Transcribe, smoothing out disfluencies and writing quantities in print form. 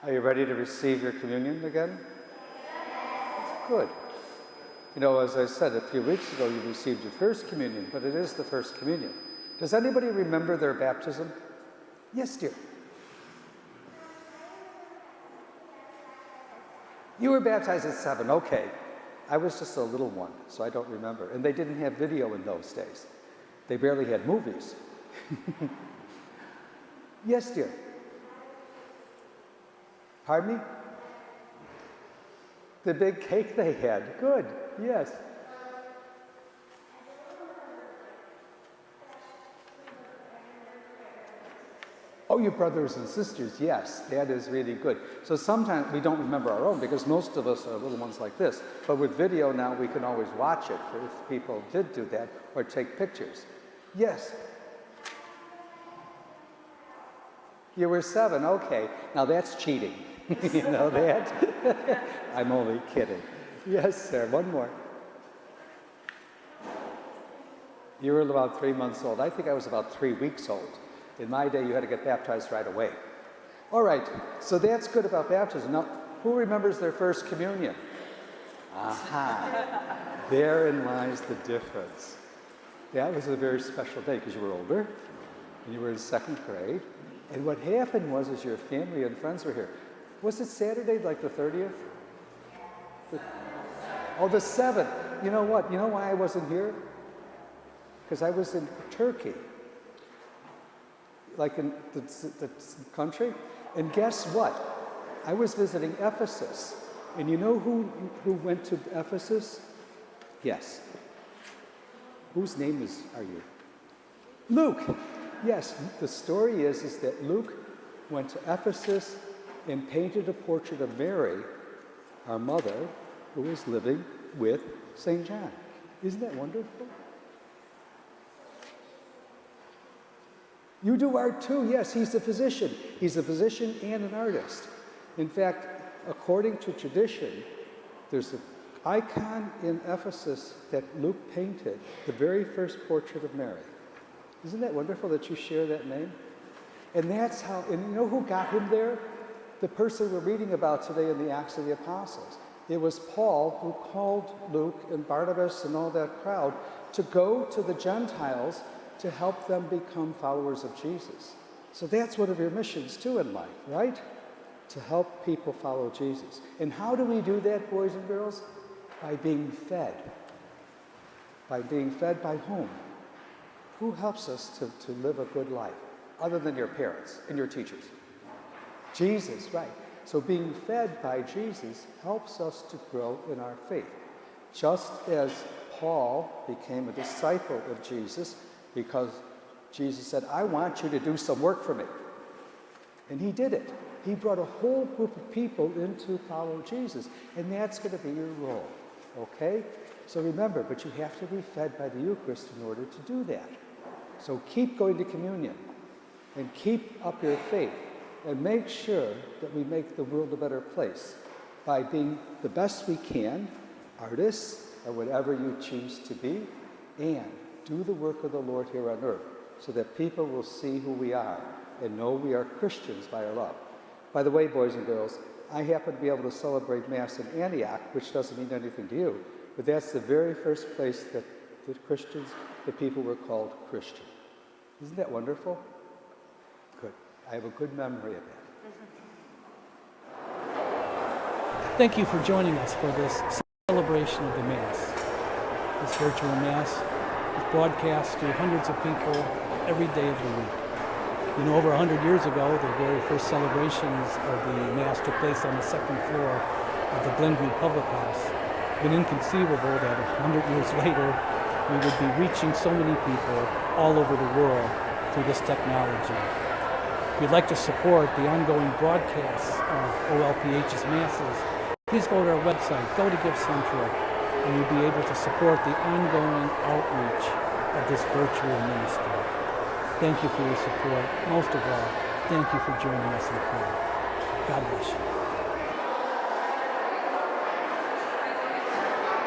Are you ready to receive your communion again? Good. You know, as I said a few weeks ago, you received your first communion, but it is the first communion. Does anybody remember their baptism? Yes, dear. You were baptized at 7, okay. I was just a little one, so I don't remember. And they didn't have video in those days. They barely had movies. Yes, dear. Pardon me? The big cake they had. Good, yes. Oh, your brothers and sisters, yes, that is really good. So sometimes we don't remember our own because most of us are little ones like this. But with video now, we can always watch it if people did do that or take pictures. Yes. You were 7, okay. Now that's cheating. You know that? I'm only kidding. Yes, sir, one more. You were about 3 months old. I think I was about 3 weeks old. In my day, you had to get baptized right away. All right, so that's good about baptism. Now, who remembers their first communion? Aha, therein lies the difference. That was a very special day because you were older, and you were in 2nd grade, and what happened was your family and friends were here. Was it Saturday, like the 30th? The 7th. You know what? You know why I wasn't here? Because I was in Turkey. Like in the country. And guess what? I was visiting Ephesus. And you know who went to Ephesus? Yes. Whose name are you? Luke. Yes, the story is that Luke went to Ephesus and painted a portrait of Mary, our mother, who was living with St. John. Isn't that wonderful? You do art too, yes, he's a physician. He's a physician and an artist. In fact, according to tradition, there's an icon in Ephesus that Luke painted, the very first portrait of Mary. Isn't that wonderful that you share that name? And that's how, and you know who got him there? The person we're reading about today in the Acts of the Apostles. It was Paul who called Luke and Barnabas and all that crowd to go to the Gentiles to help them become followers of Jesus. So that's one of your missions too in life, right? To help people follow Jesus. And how do we do that, boys and girls? By being fed. By being fed by whom? Who helps us to live a good life, other than your parents and your teachers? Jesus, right. So being fed by Jesus helps us to grow in our faith. Just as Paul became a disciple of Jesus because Jesus said, I want you to do some work for me. And he did it. He brought a whole group of people in to follow Jesus. And that's going to be your role, okay? So remember, but you have to be fed by the Eucharist in order to do that. So keep going to communion and keep up your faith and make sure that we make the world a better place by being the best we can, artists or whatever you choose to be, and do the work of the Lord here on earth so that people will see who we are and know we are Christians by our love. By the way, boys and girls, I happen to be able to celebrate Mass in Antioch, which doesn't mean anything to you, but that's the very first place that the people were called Christian. Isn't that wonderful? Good. I have a good memory of that. Thank you for joining us for this celebration of the Mass. This virtual Mass is broadcast to hundreds of people every day of the week. You know, over 100 years ago, the very first celebrations of the Mass took place on the 2nd floor of the Glenview Public House. It's been inconceivable that 100 years later, we would be reaching so many people all over the world through this technology. If you'd like to support the ongoing broadcasts of OLPH's Masses, please go to our website, go to Give Central, and you'll be able to support the ongoing outreach of this virtual ministry. Thank you for your support. Most of all, thank you for joining us in prayer. God bless you.